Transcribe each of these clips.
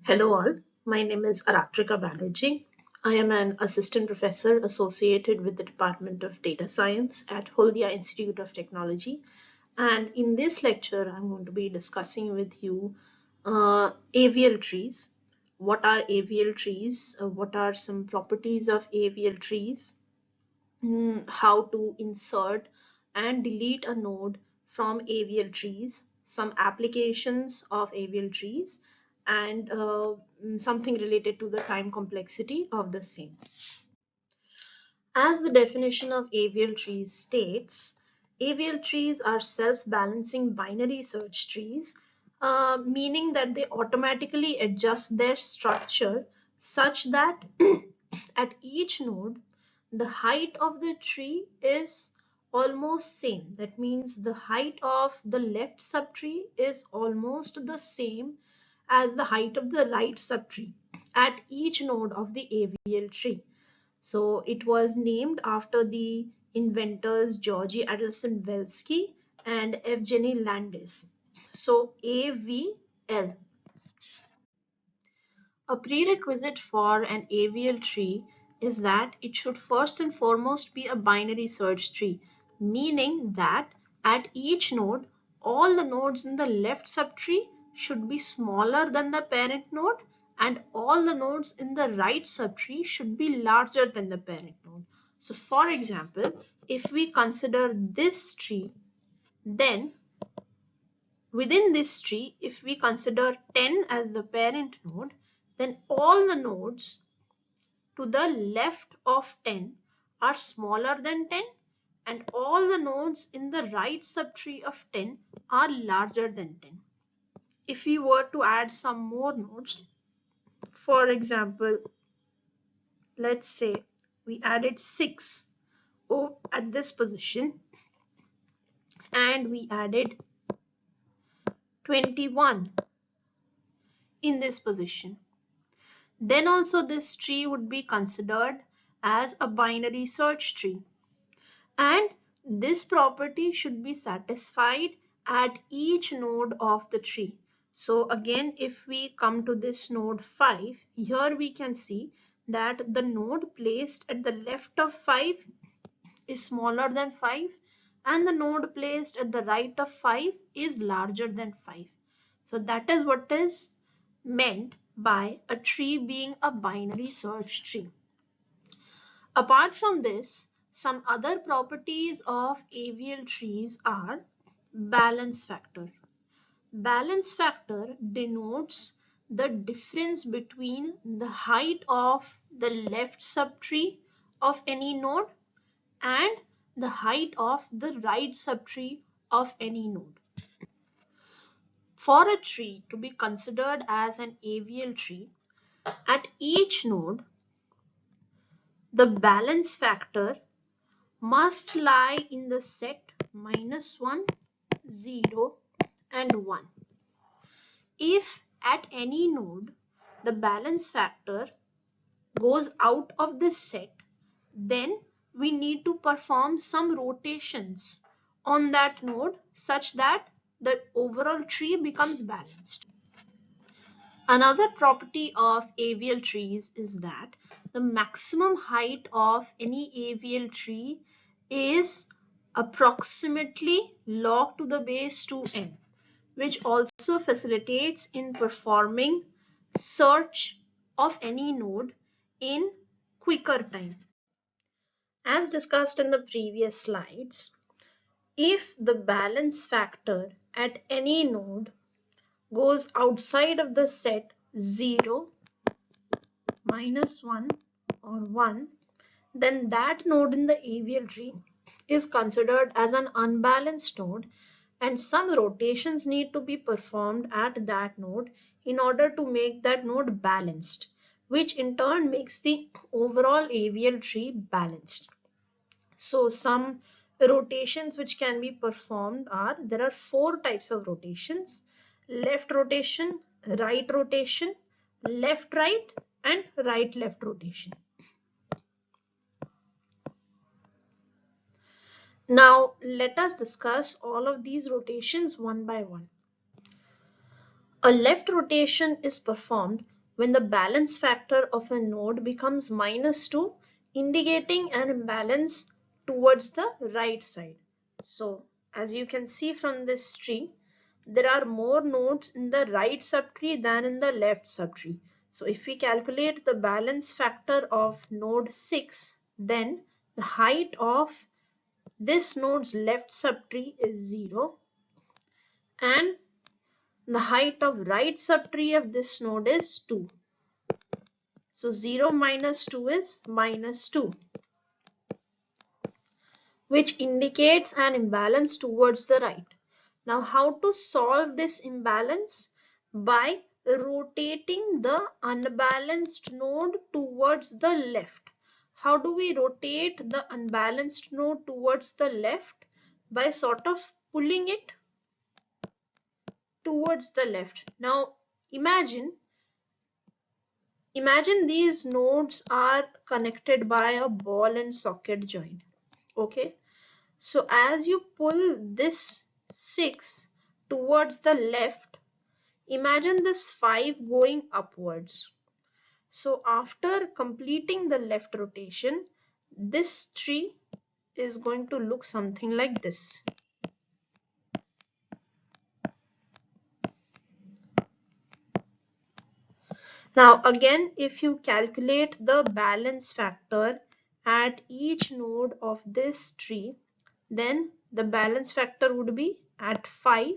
Hello all, my name is Ararika Banerjee. I am an assistant professor associated with the Department of Data Science at Haldia Institute of Technology. And in this lecture, I'm going to be discussing with you AVL trees. What are AVL trees? What are some properties of AVL trees? How to insert and delete a node from AVL trees, some applications of AVL trees, and something related to the time complexity of the same. As the definition of AVL trees states, AVL trees are self-balancing binary search trees, meaning that they automatically adjust their structure such that at each node the height of the tree is almost same. That means the height of the left subtree is almost the same as the height of the right subtree at each node of the AVL tree. So it was named after the inventors Georgy Adelson Velsky and Evgeny Landis. So AVL. A prerequisite for an AVL tree is that it should first and foremost be a binary search tree, meaning that at each node, all the nodes in the left subtree should be smaller than the parent node, and all the nodes in the right subtree should be larger than the parent node. So for example, if we consider this tree, then within this tree, if we consider 10 as the parent node, then all the nodes to the left of 10 are smaller than 10, and all the nodes in the right subtree of 10 are larger than 10. If we were to add some more nodes, for example, let's say we added 6 at this position, and we added 21 in this position, then also this tree would be considered as a binary search tree. And this property should be satisfied at each node of the tree. So again, if we come to this node 5, here we can see that the node placed at the left of 5 is smaller than 5, and the node placed at the right of 5 is larger than 5. So that is what is meant by a tree being a binary search tree. Apart from this, some other properties of AVL trees are balance factor. Balance factor denotes the difference between the height of the left subtree of any node and the height of the right subtree of any node. For a tree to be considered as an AVL tree, at each node, the balance factor must lie in the set -1, 0, and 1. If at any node the balance factor goes out of this set, then we need to perform some rotations on that node such that the overall tree becomes balanced. Another property of AVL trees is that the maximum height of any AVL tree is approximately log to the base 2n, which also facilitates in performing search of any node in quicker time. As discussed in the previous slides, if the balance factor at any node goes outside of the set 0, -1, or 1, then that node in the AVL tree is considered as an unbalanced node, and some rotations need to be performed at that node in order to make that node balanced, which in turn makes the overall AVL tree balanced. So some rotations which can be performed are, there are 4 types of rotations: left rotation, right rotation, left right, and right left rotation. Now let us discuss all of these rotations one by one. A left rotation is performed when the balance factor of a node becomes -2, indicating an imbalance towards the right side. So, as you can see from this tree, there are more nodes in the right subtree than in the left subtree. So, if we calculate the balance factor of node 6, then the height of this node's left subtree is 0, and the height of right subtree of this node is 2. So 0 minus 2 is -2, which indicates an imbalance towards the right. Now, how to solve this imbalance? By rotating the unbalanced node towards the left. How do we rotate the unbalanced node towards the left? By sort of pulling it towards the left. Now, imagine these nodes are connected by a ball and socket joint. Okay, so as you pull this 6 towards the left, imagine this 5 going upwards. So after completing the left rotation, this tree is going to look something like this. Now again, if you calculate the balance factor at each node of this tree, then the balance factor would be at 5,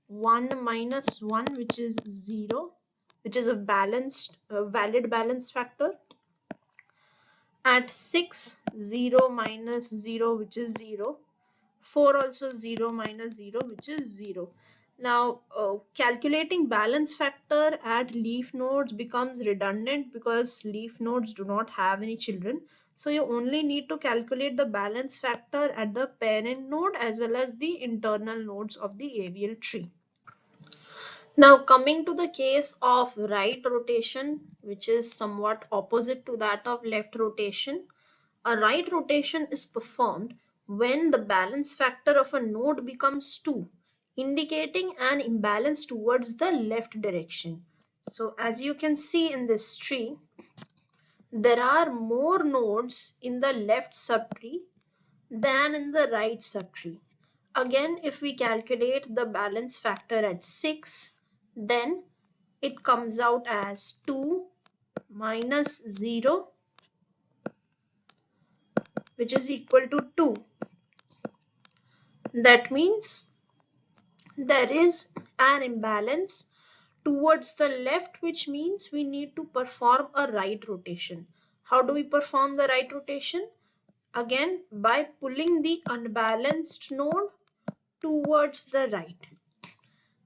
1 minus 1, which is 0, which is a valid balance factor. At 6, 0 minus 0, which is 0. 4 also 0 minus 0, which is 0. Now, calculating balance factor at leaf nodes becomes redundant because leaf nodes do not have any children. So you only need to calculate the balance factor at the parent node as well as the internal nodes of the AVL tree. Now, coming to the case of right rotation, which is somewhat opposite to that of left rotation. A right rotation is performed when the balance factor of a node becomes 2, indicating an imbalance towards the left direction. So as you can see in this tree, there are more nodes in the left subtree than in the right subtree. Again, if we calculate the balance factor at 6, then it comes out as 2 minus 0, which is equal to 2. That means there is an imbalance towards the left, which means we need to perform a right rotation. How do we perform the right rotation? Again, by pulling the unbalanced node towards the right.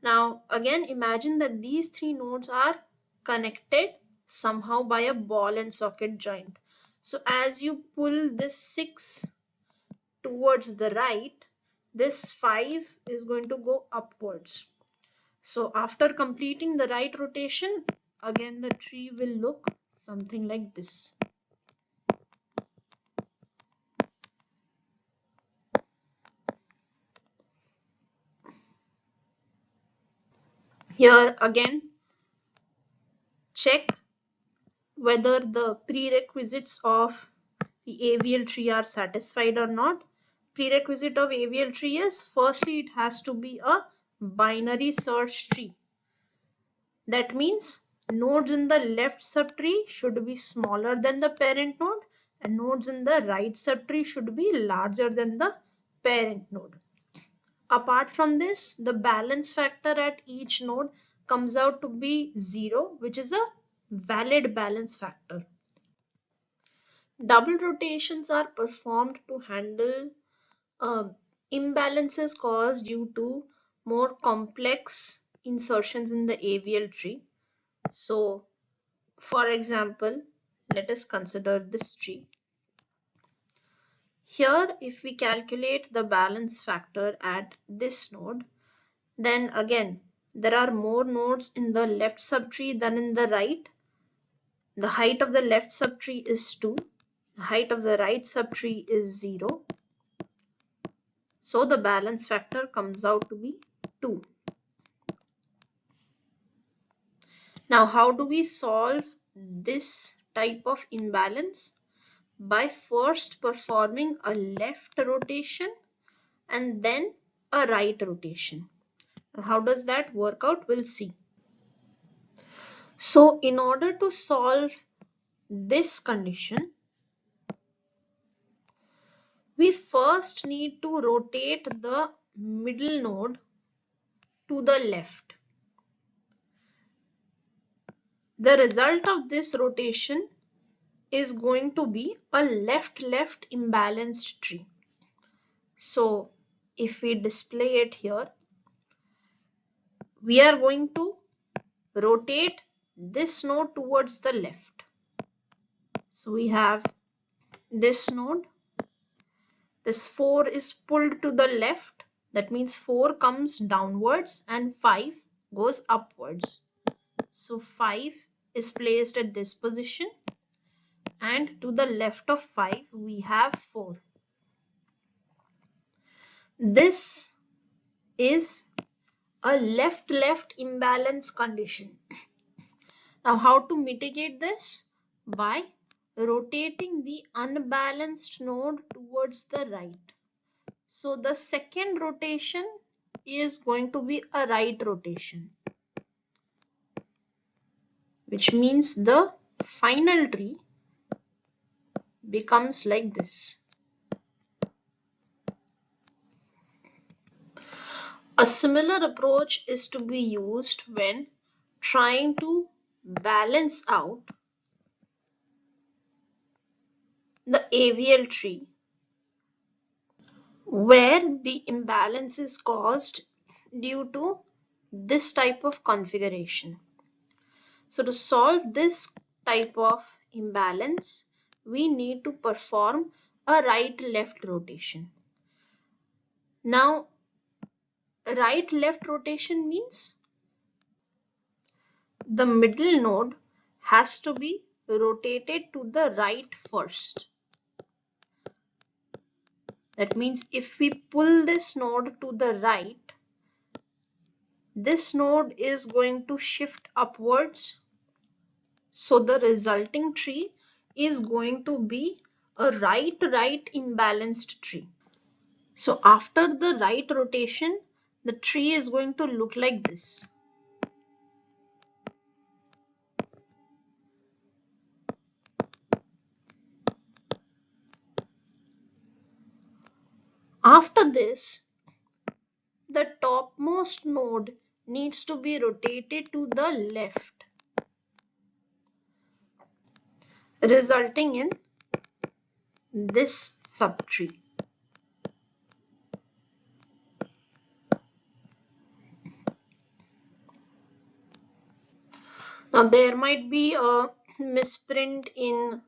Now, again, imagine that these three nodes are connected somehow by a ball and socket joint. So as you pull this 6 towards the right, this 5 is going to go upwards. So after completing the right rotation, again the tree will look something like this. Here again, check whether the prerequisites of the AVL tree are satisfied or not. Prerequisite of AVL tree is, firstly, it has to be a binary search tree. That means nodes in the left subtree should be smaller than the parent node and nodes in the right subtree should be larger than the parent node. Apart from this, the balance factor at each node comes out to be 0, which is a valid balance factor. Double rotations are performed to handle imbalances caused due to more complex insertions in the AVL tree. So, for example, let us consider this tree. Here, if we calculate the balance factor at this node, then again, there are more nodes in the left subtree than in the right. The height of the left subtree is 2. The height of the right subtree is 0. So the balance factor comes out to be 2. Now, how do we solve this type of imbalance? By first performing a left rotation and then a right rotation. How does that work out? We'll see. So in order to solve this condition, we first need to rotate the middle node to the left. The result of this rotation is going to be a left-left imbalanced tree. So if we display it here, we are going to rotate this node towards the left. So we have this node, this 4 is pulled to the left, that means 4 comes downwards and 5 goes upwards. So 5 is placed at this position, and to the left of 5 we have 4. This is a left-left imbalance condition. Now how to mitigate this? By rotating the unbalanced node towards the right. So the second rotation is going to be a right rotation, which means the final tree becomes like this. A similar approach is to be used when trying to balance out the AVL tree, where the imbalance is caused due to this type of configuration. So to solve this type of imbalance, we need to perform a right-left rotation. Now, right-left rotation means the middle node has to be rotated to the right first. That means if we pull this node to the right, this node is going to shift upwards. So the resulting tree is going to be a right-right imbalanced tree. So after the right rotation, the tree is going to look like this. After this, the topmost node needs to be rotated to the left, resulting in this subtree. Now there might be a misprint in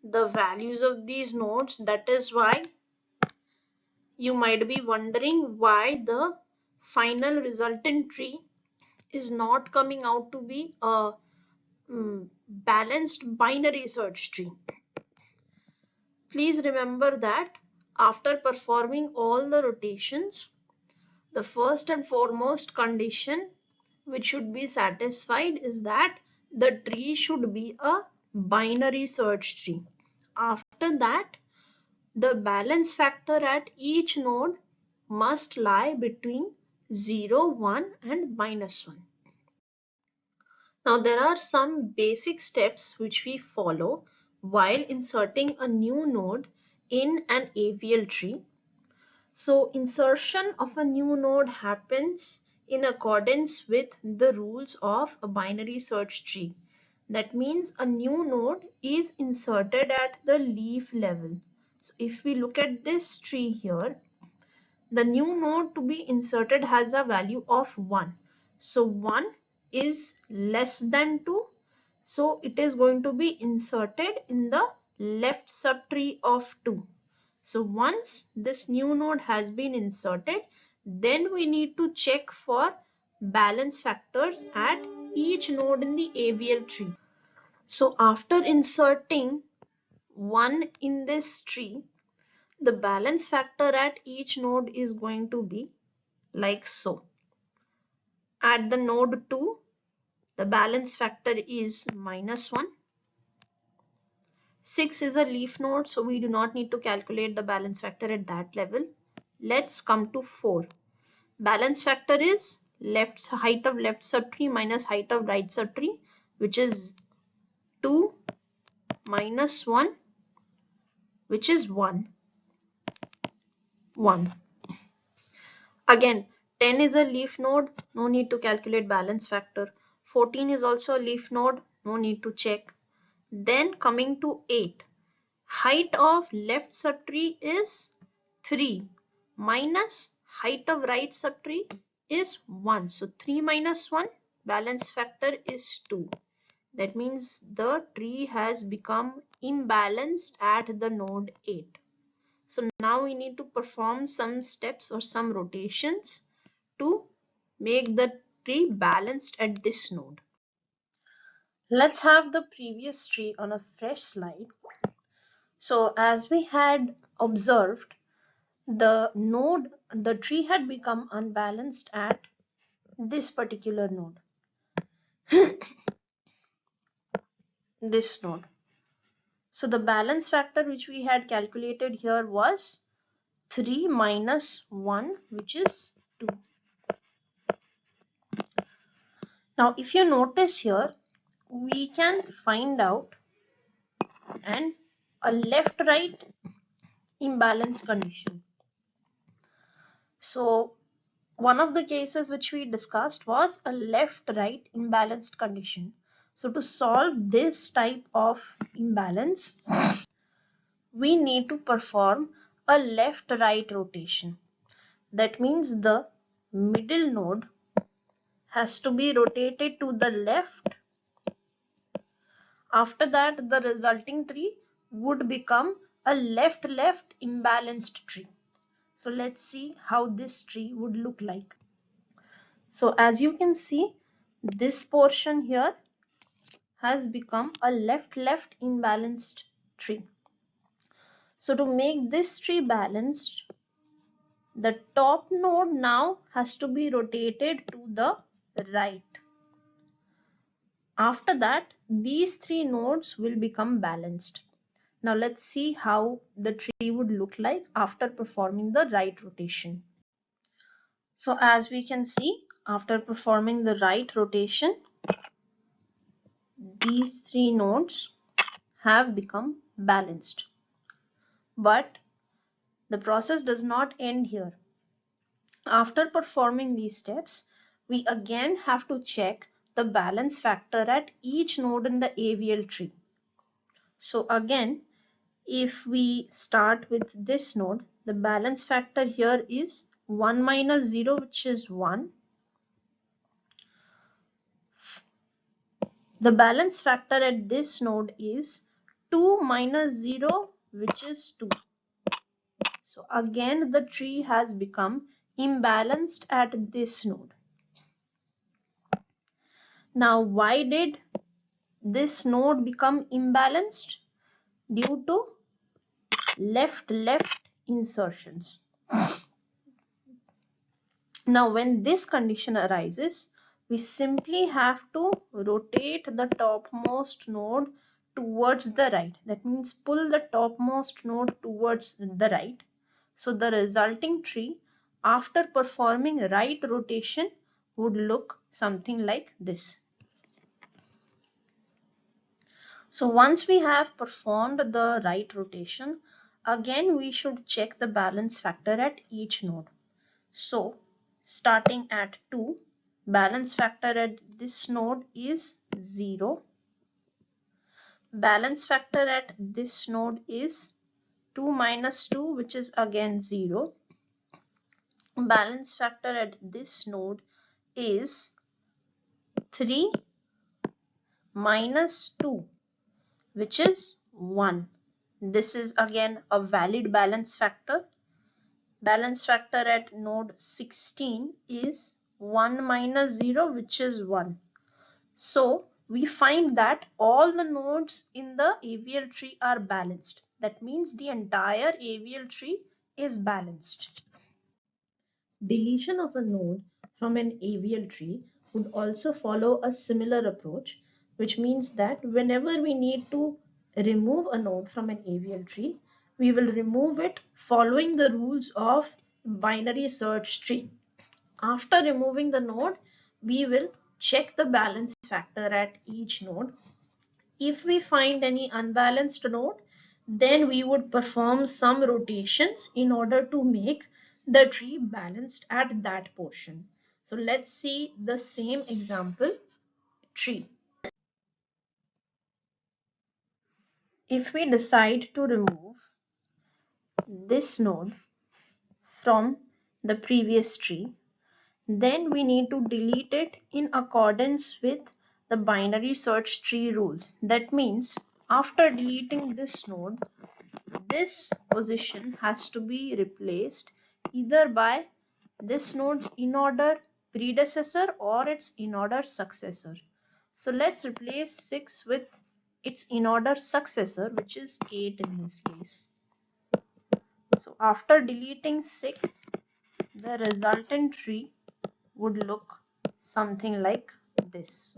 the values of these nodes. That is why you might be wondering why the final resultant tree is not coming out to be a balanced binary search tree. Please remember that after performing all the rotations, the first and foremost condition which should be satisfied is that the tree should be a binary search tree. After that, the balance factor at each node must lie between 0, 1 and -1. Now there are some basic steps which we follow while inserting a new node in an AVL tree. So insertion of a new node happens in accordance with the rules of a binary search tree. That means a new node is inserted at the leaf level. So if we look at this tree here, the new node to be inserted has a value of 1. So 1 is less than 2. So it is going to be inserted in the left subtree of 2. So once this new node has been inserted, then we need to check for balance factors at each node in the AVL tree. So after inserting 1 in this tree, the balance factor at each node is going to be like so. At the node 2, The balance factor is -1. 6 is a leaf node, so we do not need to calculate the balance factor at that level. Let's come to 4. Balance factor is height of left subtree minus height of right subtree, which is 2 minus 1, which is 1. Again, 10 is a leaf node, no need to calculate balance factor. 14 is also a leaf node, no need to check. Then coming to 8, height of left subtree is 3 minus height of right subtree is 1. So 3 minus 1, balance factor is 2. That means the tree has become imbalanced at the node 8. So now we need to perform some steps or some rotations to make the tree balanced at this node. Let's have the previous tree on a fresh slide. So as we had observed, the tree had become unbalanced at this particular node. This node. So the balance factor which we had calculated here was 3 minus 1, which is 2. Now if you notice here, we can find out a left-right imbalance condition. So one of the cases which we discussed was a left-right imbalanced condition. So to solve this type of imbalance, we need to perform a left-right rotation. That means the middle node has to be rotated to the left. After that, the resulting tree would become a left-left imbalanced tree. So let's see how this tree would look like. So as you can see, this portion here has become a left-left imbalanced tree. So to make this tree balanced, the top node now has to be rotated to the right. After that, these 3 nodes will become balanced. Now let's see how the tree would look like after performing the right rotation. So as we can see, after performing the right rotation, these 3 nodes have become balanced. But the process does not end here. After performing these steps, we again have to check the balance factor at each node in the AVL tree. So again, if we start with this node, the balance factor here is 1 minus 0, which is 1. The balance factor at this node is 2 minus 0, which is 2. So again, the tree has become imbalanced at this node. Now, why did this node become imbalanced? Due to left-left insertions. Now, when this condition arises, we simply have to rotate the topmost node towards the right. That means pull the topmost node towards the right. So the resulting tree, after performing right rotation, would look something like this. So once we have performed the right rotation, again we should check the balance factor at each node. So starting at 2, balance factor at this node is 0. Balance factor at this node is 2 minus 2, which is again 0. Balance factor at this node is 3 minus 2, which is 1. This is again a valid balance factor. Balance factor at node 16 is 1 minus 0, which is 1. So we find that all the nodes in the AVL tree are balanced. That means the entire AVL tree is balanced. Deletion of a node from an AVL tree would also follow a similar approach, which means that whenever we need to remove a node from an AVL tree, we will remove it following the rules of binary search tree. After removing the node, we will check the balance factor at each node. If we find any unbalanced node, then we would perform some rotations in order to make the tree balanced at that portion. So let's see the same example tree. If we decide to remove this node from the previous tree, then we need to delete it in accordance with the binary search tree rules. That means after deleting this node, this position has to be replaced either by this node's in-order predecessor or its in-order successor. So let's replace 6 with its in-order successor, which is 8 in this case. So after deleting 6, the resultant tree would look something like this.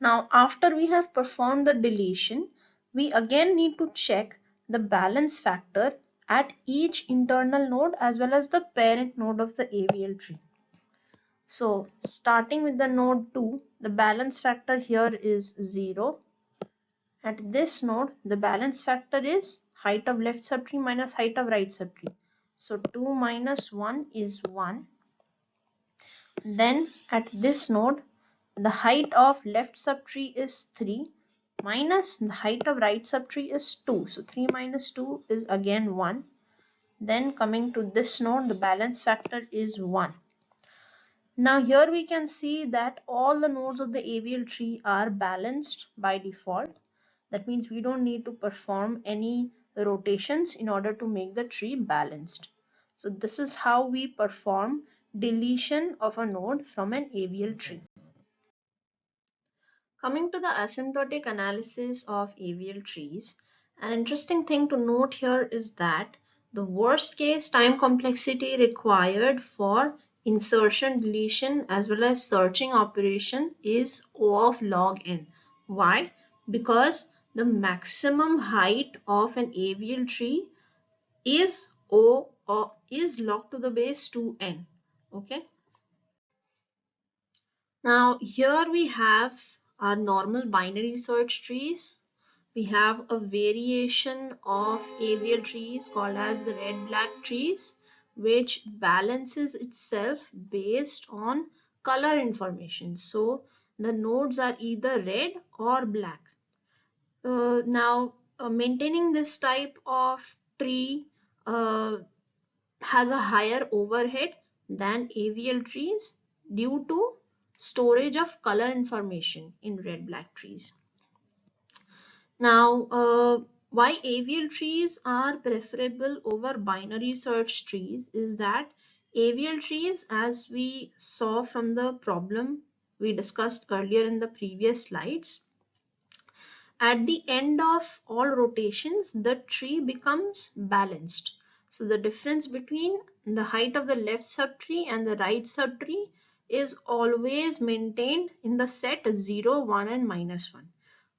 Now, after we have performed the deletion, we again need to check the balance factor at each internal node as well as the parent node of the AVL tree. So, starting with the node 2, the balance factor here is 0. At this node, the balance factor is height of left subtree minus height of right subtree. So, 2 minus 1 is 1. Then at this node, the height of left subtree is 3 minus the height of right subtree is 2. So 3 minus 2 is again 1. Then coming to this node, the balance factor is 1. Now here we can see that all the nodes of the AVL tree are balanced by default. That means we don't need to perform any rotations in order to make the tree balanced. So this is how we perform deletion of a node from an AVL tree. Coming to the asymptotic analysis of AVL trees, an interesting thing to note here is that the worst case time complexity required for insertion, deletion as well as searching operation is O of log n. Why? Because the maximum height of an AVL tree is O or is log to the base 2n. Okay. Now here we have our normal binary search trees. We have a variation of AVL trees called as the red-black trees, which balances itself based on color information. So the nodes are either red or black. Now maintaining this type of tree has a higher overhead than AVL trees due to storage of color information in red-black trees. Now, why AVL trees are preferable over binary search trees is that AVL trees, as we saw from the problem we discussed earlier in the previous slides, at the end of all rotations, the tree becomes balanced. So the difference between the height of the left subtree and the right subtree is always maintained in the set 0, 1 and -1.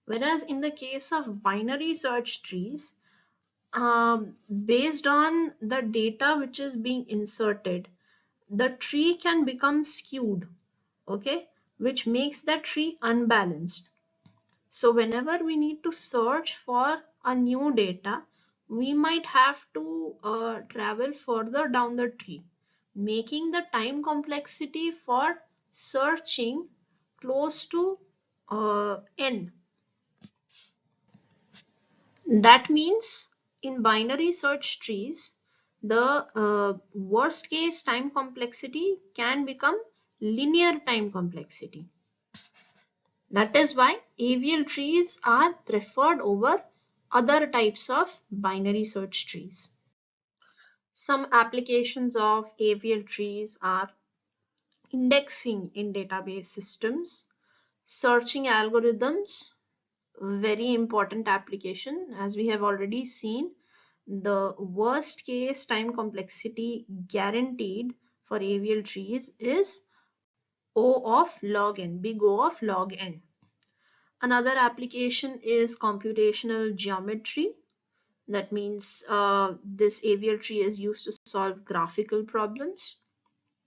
Whereas in the case of binary search trees, based on the data which is being inserted, the tree can become skewed, okay, which makes the tree unbalanced. So whenever we need to search for a new data, we might have to travel further down the tree, making the time complexity for searching close to n. That means in binary search trees, the worst case time complexity can become linear time complexity. That is why AVL trees are preferred over other types of binary search trees. Some applications of AVL trees are indexing in database systems, searching algorithms, very important application. As we have already seen, the worst case time complexity guaranteed for AVL trees is O of log n, big O of log n. Another application is computational geometry. That means this AVL tree is used to solve graphical problems.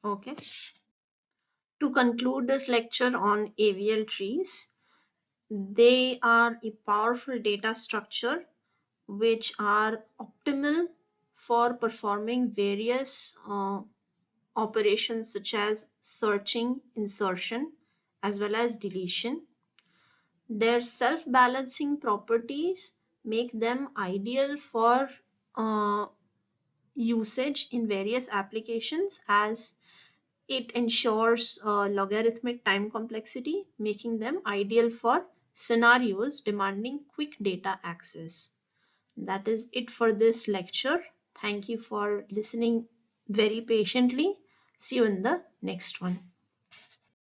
Okay. To conclude this lecture on AVL trees, they are a powerful data structure which are optimal for performing various operations such as searching, insertion, as well as deletion. Their self-balancing properties make them ideal for usage in various applications, as it ensures logarithmic time complexity, making them ideal for scenarios demanding quick data access. That is it for this lecture. Thank you for listening very patiently. See you in the next one.